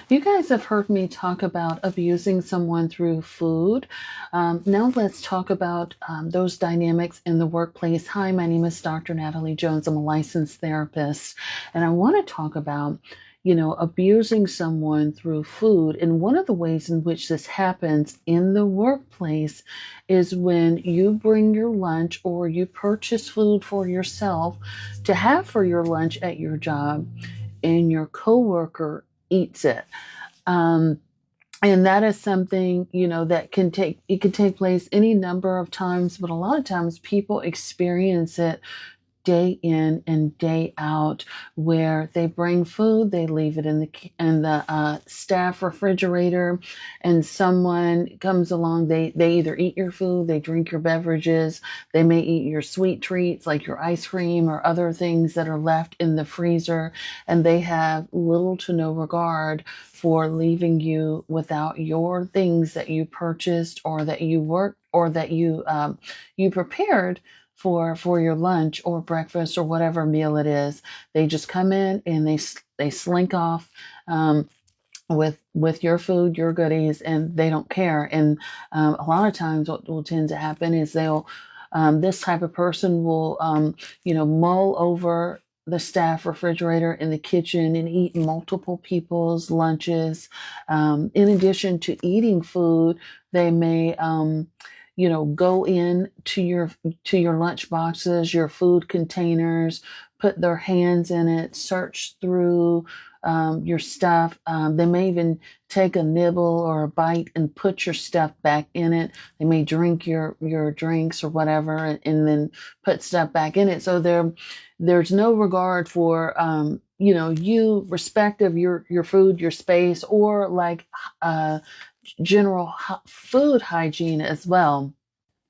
You guys have heard me talk about abusing someone through food. Now let's talk about those dynamics in the workplace. Hi, my name is Dr. Natalie Jones. I'm a licensed therapist, and I want to talk about, abusing someone through food. And one of the ways in which this happens in the workplace is when you bring your lunch or you purchase food for yourself to have for your lunch at your job, and your coworker eats it. Um, and that is something, that can take place any number of times, but a lot of times people experience it day in and day out, where they bring food, they leave it in the staff refrigerator, and someone comes along. They either eat your food, they drink your beverages, they may eat your sweet treats like your ice cream or other things that are left in the freezer, and they have little to no regard for leaving you without your things that you purchased or that you worked or that you prepared for your lunch or breakfast or whatever meal it is. They just come in and they slink off, with your food, your goodies, and they don't care. And a lot of times, what will tend to happen is this type of person will, mull over the staff refrigerator in the kitchen and eat multiple people's lunches. In addition to eating food, they may, go in to your lunch boxes, your food containers, put their hands in it, search through your stuff. They may even take a nibble or a bite and put your stuff back in it. They may drink your drinks or whatever, and then put stuff back in it. So there's no regard for you respect of your food, your space, or like general food hygiene as well.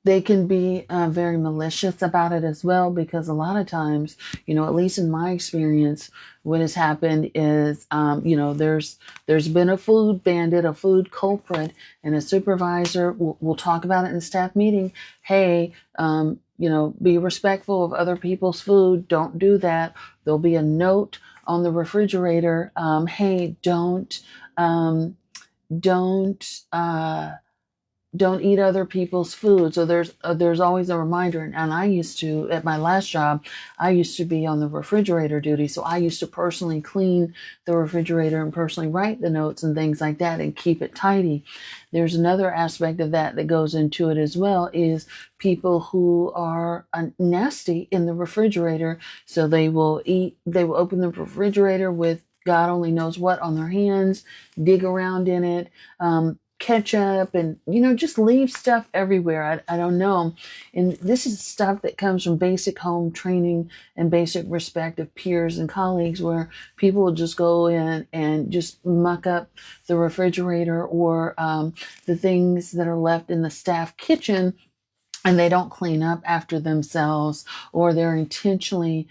They can be very malicious about it as well, because a lot of times, at least in my experience, what has happened is, there's been a food bandit, a food culprit, and a supervisor will talk about it in the staff meeting. Hey, be respectful of other people's food. Don't do that. There'll be a note on the refrigerator. Hey, don't. Don't eat other people's food. So there's always a reminder. And I used to, at my last job, I used to be on the refrigerator duty. So I used to personally clean the refrigerator and personally write the notes and things like that and keep it tidy. There's another aspect of that goes into it as well, is people who are nasty in the refrigerator. So they will open the refrigerator with God only knows what on their hands, dig around in it, ketchup, and just leave stuff everywhere. I don't know. And this is stuff that comes from basic home training and basic respect of peers and colleagues, where people will just go in and just muck up the refrigerator or the things that are left in the staff kitchen, and they don't clean up after themselves, or they're intentionally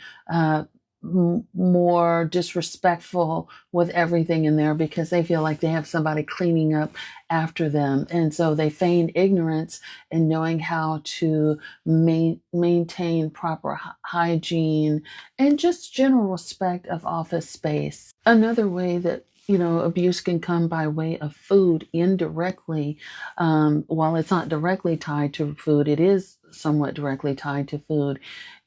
more disrespectful with everything in there because they feel like they have somebody cleaning up after them. And so they feign ignorance in knowing how to maintain proper hygiene and just general respect of office space. Another way that abuse can come by way of food indirectly. While it's not directly tied to food, it is somewhat directly tied to food,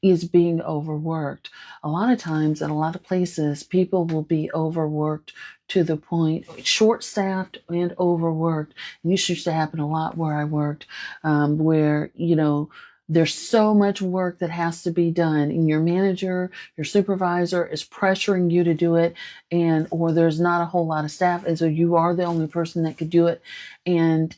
is being overworked. A lot of times, at a lot of places, people will be overworked to the point, short-staffed and overworked. And this used to happen a lot where I worked, where, there's so much work that has to be done, and your manager, your supervisor is pressuring you to do it, or there's not a whole lot of staff, and so you are the only person that could do it, and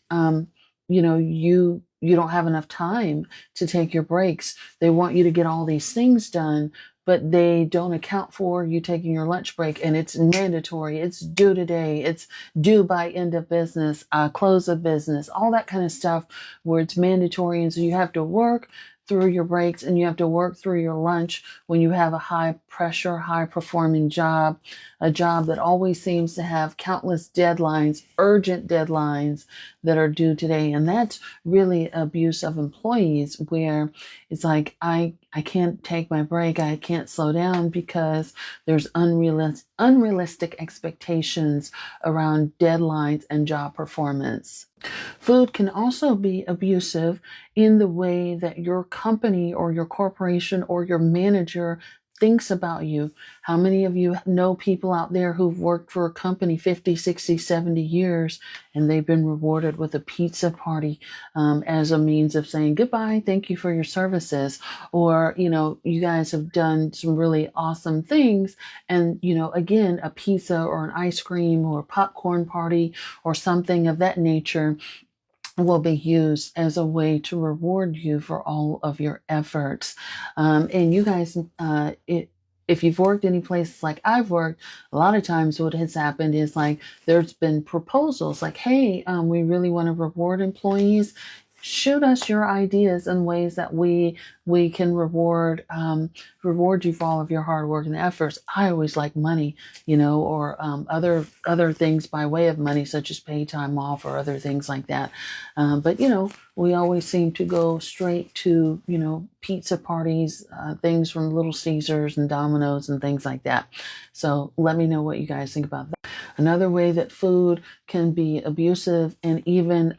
you don't have enough time to take your breaks. They want you to get all these things done, but they don't account for you taking your lunch break, and it's mandatory. It's due today. It's due by end of business, close of business, all that kind of stuff where it's mandatory. And so you have to work through your breaks and you have to work through your lunch when you have a high pressure, high performing job, a job that always seems to have countless deadlines, urgent deadlines that are due today. And that's really abuse of employees, where it's like, I can't take my break. I can't slow down because there's unrealistic expectations around deadlines and job performance. Food can also be abusive in the way that your company or your corporation or your manager thinks about you. How many of you know people out there who've worked for a company 50, 60, 70 years and they've been rewarded with a pizza party as a means of saying goodbye, thank you for your services? Or, you guys have done some really awesome things. And, again, a pizza or an ice cream or a popcorn party or something of that nature will be used as a way to reward you for all of your efforts. And you guys, if you've worked any places like I've worked, a lot of times what has happened is like there's been proposals like, hey, we really want to reward employees. Shoot us your ideas and ways that we can reward you for all of your hard work and efforts. I always like money, or other things by way of money, such as pay time off or other things like that. But we always seem to go straight to pizza parties, things from Little Caesars and Domino's and things like that. So let me know what you guys think about that. Another way that food can be abusive and even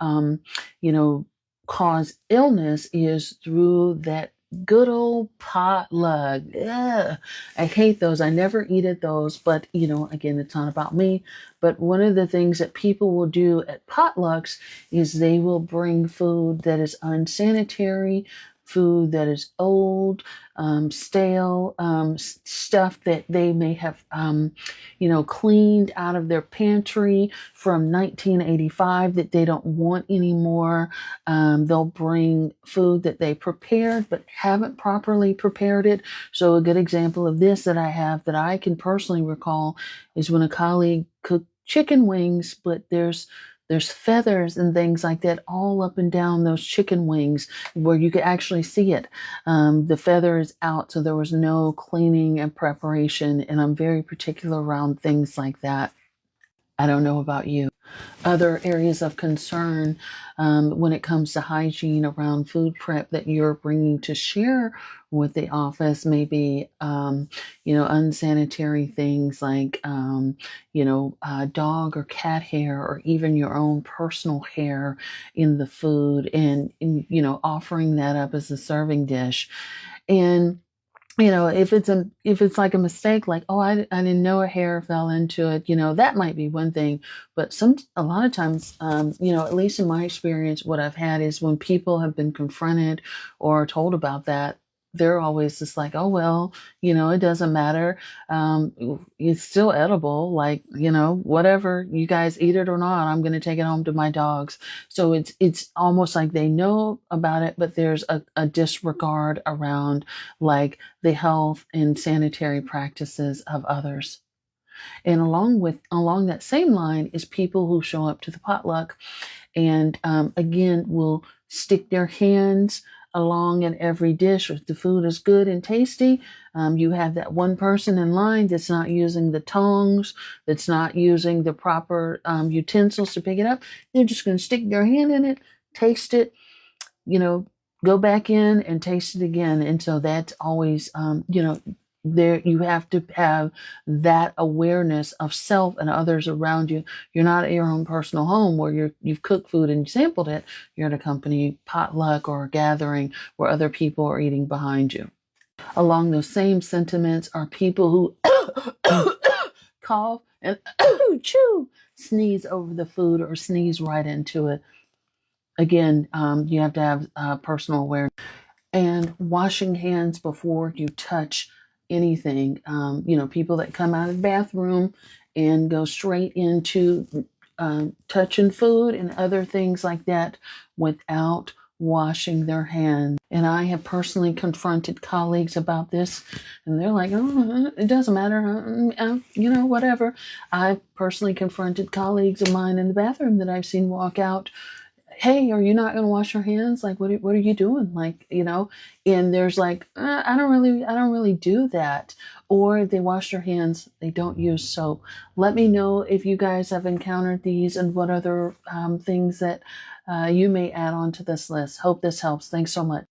cause illness is through that good old potluck. Ugh, I hate those. I never eat at those, but again, it's not about me. But one of the things that people will do at potlucks is they will bring food that is unsanitary, food that is old, stale, stuff that they may have, cleaned out of their pantry from 1985 that they don't want anymore. They'll bring food that they prepared but haven't properly prepared it. So a good example of this that I have that I can personally recall is when a colleague cooked chicken wings, but there's feathers and things like that all up and down those chicken wings where you could actually see it. The feather is out, so there was no cleaning and preparation, and I'm very particular around things like that. I don't know about you. Other areas of concern when it comes to hygiene around food prep that you're bringing to share with the office, maybe unsanitary things like dog or cat hair, or even your own personal hair in the food, and offering that up as a serving dish. And if it's like a mistake, like, oh, I didn't know a hair fell into it, that might be one thing. But a lot of times, at least in my experience, what I've had is when people have been confronted or told about that, they're always just like, oh, well, it doesn't matter. It's still edible. Like, whatever, you guys eat it or not, I'm going to take it home to my dogs. So it's almost like they know about it, but there's a disregard around like the health and sanitary practices of others. And along that same line is people who show up to the potluck and again will stick their hands along in every dish. If the food is good and tasty, you have that one person in line that's not using the tongs, that's not using the proper utensils to pick it up. They're just going to stick their hand in it, taste it, go back in and taste it again. And so that's always, there you have to have that awareness of self and others around you. You're not at your own personal home where you've cooked food and sampled it. You're at a company potluck or a gathering where other people are eating behind you. Along those same sentiments are people who cough and chew, sneeze over the food or sneeze right into it. Again, you have to have personal awareness. And washing hands before you touch anything. People that come out of the bathroom and go straight into touching food and other things like that without washing their hands. And I have personally confronted colleagues about this, and they're like, oh, it doesn't matter, whatever. I've personally confronted colleagues of mine in the bathroom that I've seen walk out. Hey, are you not going to wash your hands? Like, what are you doing? Like, and there's like, I don't really do that. Or they wash their hands, they don't use soap. Let me know if you guys have encountered these and what other things that you may add on to this list. Hope this helps. Thanks so much.